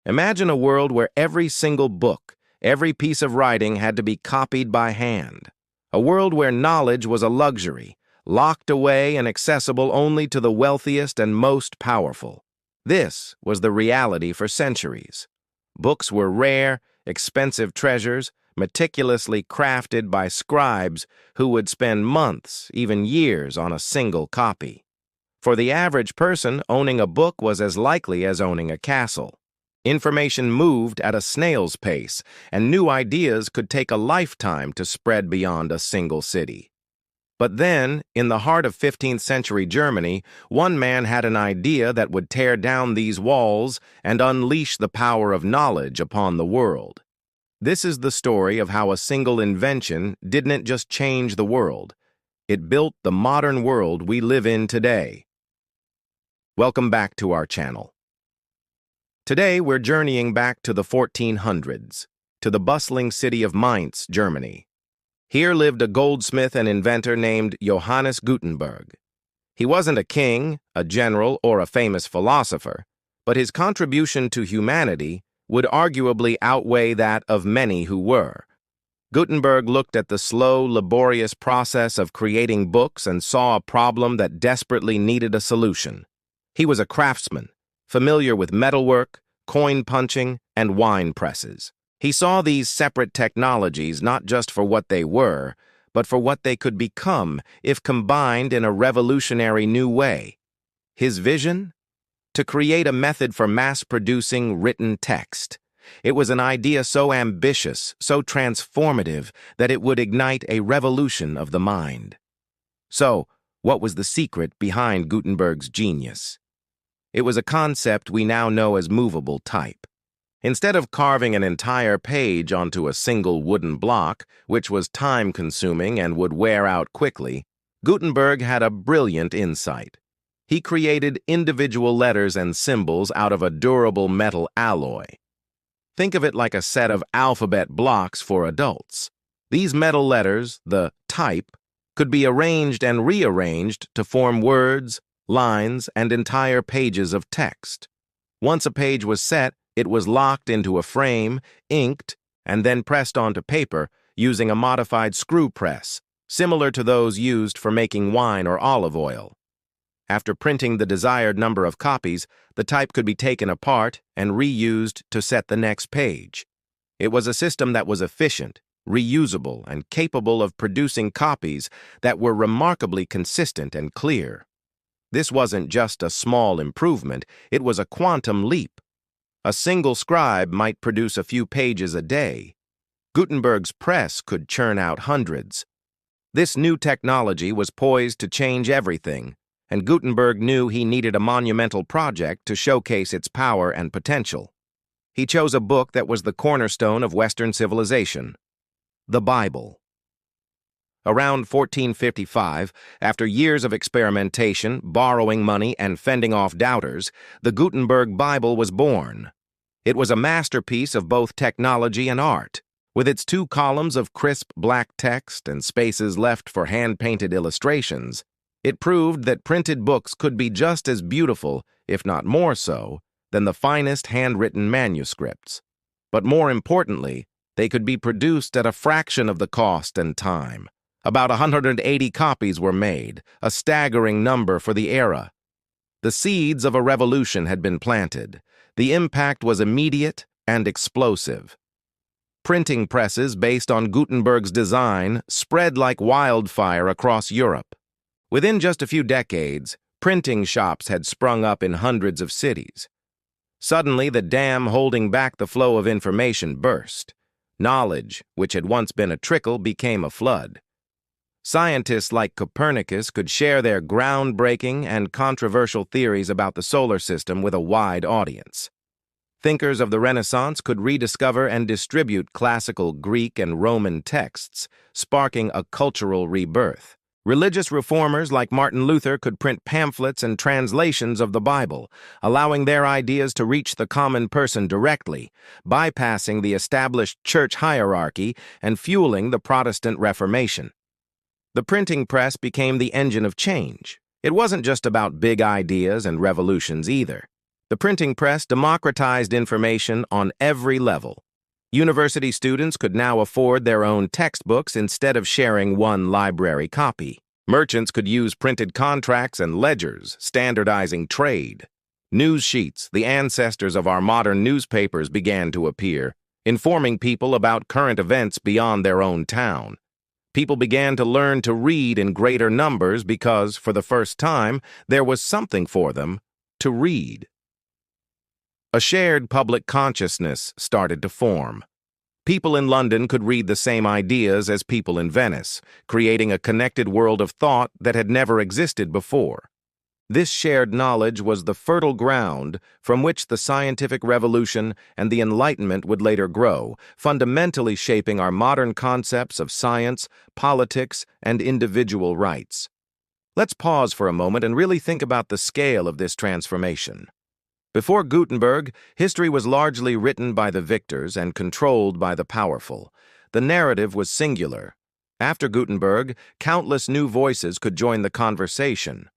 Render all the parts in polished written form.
Imagine a world where every single book, every piece of writing had to be copied by hand. A world where knowledge was a luxury, locked away and accessible only to the wealthiest and most powerful. This was the reality for centuries. Books were rare, expensive treasures, meticulously crafted by scribes who would spend months, even years, on a single copy. For the average person, owning a book was as likely as owning a castle. Information moved at a snail's pace, and new ideas could take a lifetime to spread beyond a single city. But then, in the heart of 15th century Germany, one man had an idea that would tear down these walls and unleash the power of knowledge upon the world. This is the story of how a single invention didn't just change the world. It built the modern world we live in today. Welcome back to our channel. Today, we're journeying back to the 1400s, to the bustling city of Mainz, Germany. Here lived a goldsmith and inventor named Johannes Gutenberg. He wasn't a king, a general, or a famous philosopher, but his contribution to humanity would arguably outweigh that of many who were. Gutenberg looked at the slow, laborious process of creating books and saw a problem that desperately needed a solution. He was a craftsman, familiar with metalwork, coin punching, and wine presses. He saw these separate technologies not just for what they were, but for what they could become if combined in a revolutionary new way. His vision? To create a method for mass-producing written text. It was an idea so ambitious, so transformative, that it would ignite a revolution of the mind. So, what was the secret behind Gutenberg's genius? It was a concept we now know as movable type. Instead of carving an entire page onto a single wooden block, which was time-consuming and would wear out quickly, Gutenberg had a brilliant insight. He created individual letters and symbols out of a durable metal alloy. Think of it like a set of alphabet blocks for adults. These metal letters, the type, could be arranged and rearranged to form words, lines, and entire pages of text. Once a page was set, it was locked into a frame, inked, and then pressed onto paper using a modified screw press, similar to those used for making wine or olive oil. After printing the desired number of copies, the type could be taken apart and reused to set the next page. It was a system that was efficient, reusable, and capable of producing copies that were remarkably consistent and clear. This wasn't just a small improvement, it was a quantum leap. A single scribe might produce a few pages a day. Gutenberg's press could churn out hundreds. This new technology was poised to change everything, and Gutenberg knew he needed a monumental project to showcase its power and potential. He chose a book that was the cornerstone of Western civilization, the Bible. Around 1455, after years of experimentation, borrowing money, and fending off doubters, the Gutenberg Bible was born. It was a masterpiece of both technology and art. With its 2 columns of crisp black text and spaces left for hand-painted illustrations, it proved that printed books could be just as beautiful, if not more so, than the finest handwritten manuscripts. But more importantly, they could be produced at a fraction of the cost and time. About 180 copies were made, a staggering number for the era. The seeds of a revolution had been planted. The impact was immediate and explosive. Printing presses based on Gutenberg's design spread like wildfire across Europe. Within just a few decades, printing shops had sprung up in hundreds of cities. Suddenly, the dam holding back the flow of information burst. Knowledge, which had once been a trickle, became a flood. Scientists like Copernicus could share their groundbreaking and controversial theories about the solar system with a wide audience. Thinkers of the Renaissance could rediscover and distribute classical Greek and Roman texts, sparking a cultural rebirth. Religious reformers like Martin Luther could print pamphlets and translations of the Bible, allowing their ideas to reach the common person directly, bypassing the established church hierarchy and fueling the Protestant Reformation. The printing press became the engine of change. It wasn't just about big ideas and revolutions either. The printing press democratized information on every level. University students could now afford their own textbooks instead of sharing one library copy. Merchants could use printed contracts and ledgers, standardizing trade. News sheets, the ancestors of our modern newspapers, began to appear, informing people about current events beyond their own town. People began to learn to read in greater numbers because, for the first time, there was something for them to read. A shared public consciousness started to form. People in London could read the same ideas as people in Venice, creating a connected world of thought that had never existed before. This shared knowledge was the fertile ground from which the scientific revolution and the Enlightenment would later grow, fundamentally shaping our modern concepts of science, politics, and individual rights. Let's pause for a moment and really think about the scale of this transformation. Before Gutenberg, history was largely written by the victors and controlled by the powerful. The narrative was singular. After Gutenberg, countless new voices could join the conversation.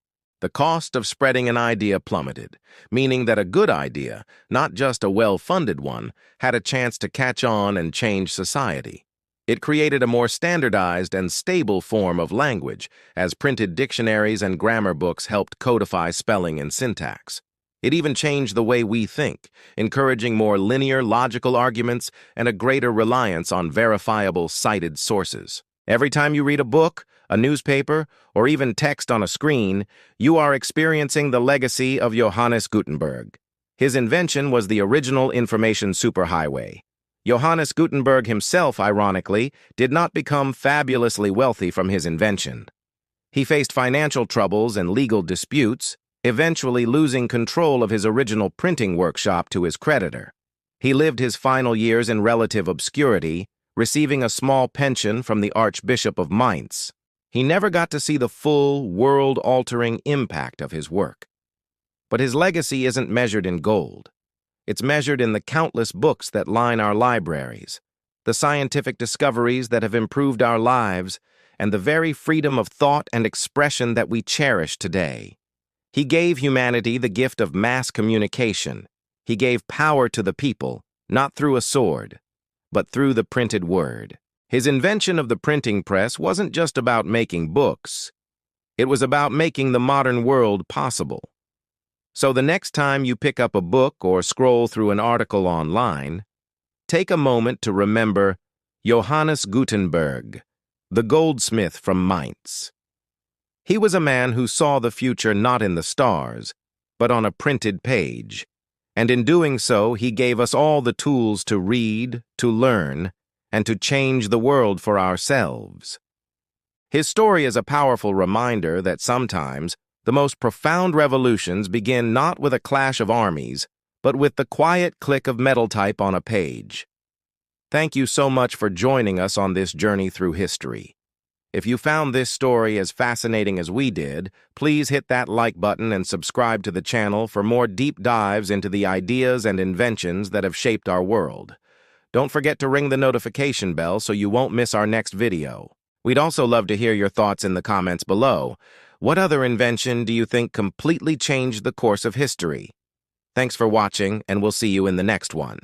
The cost of spreading an idea plummeted, meaning that a good idea, not just a well-funded one, had a chance to catch on and change society. It created a more standardized and stable form of language, as printed dictionaries and grammar books helped codify spelling and syntax. It even changed the way we think, encouraging more linear, logical arguments and a greater reliance on verifiable, cited sources. Every time you read a book, a newspaper, or even text on a screen, you are experiencing the legacy of Johannes Gutenberg. His invention was the original information superhighway. Johannes Gutenberg himself, ironically, did not become fabulously wealthy from his invention. He faced financial troubles and legal disputes, eventually losing control of his original printing workshop to his creditor. He lived his final years in relative obscurity, receiving a small pension from the Archbishop of Mainz. He never got to see the full, world-altering impact of his work. But his legacy isn't measured in gold. It's measured in the countless books that line our libraries, the scientific discoveries that have improved our lives, and the very freedom of thought and expression that we cherish today. He gave humanity the gift of mass communication. He gave power to the people, not through a sword, but through the printed word. His invention of the printing press wasn't just about making books. It was about making the modern world possible. So the next time you pick up a book or scroll through an article online, take a moment to remember Johannes Gutenberg, the goldsmith from Mainz. He was a man who saw the future not in the stars, but on a printed page. And in doing so, he gave us all the tools to read, to learn, and to change the world for ourselves. His story is a powerful reminder that sometimes the most profound revolutions begin not with a clash of armies, but with the quiet click of metal type on a page. Thank you so much for joining us on this journey through history. If you found this story as fascinating as we did, please hit that like button and subscribe to the channel for more deep dives into the ideas and inventions that have shaped our world. Don't forget to ring the notification bell so you won't miss our next video. We'd also love to hear your thoughts in the comments below. What other invention do you think completely changed the course of history? Thanks for watching, and we'll see you in the next one.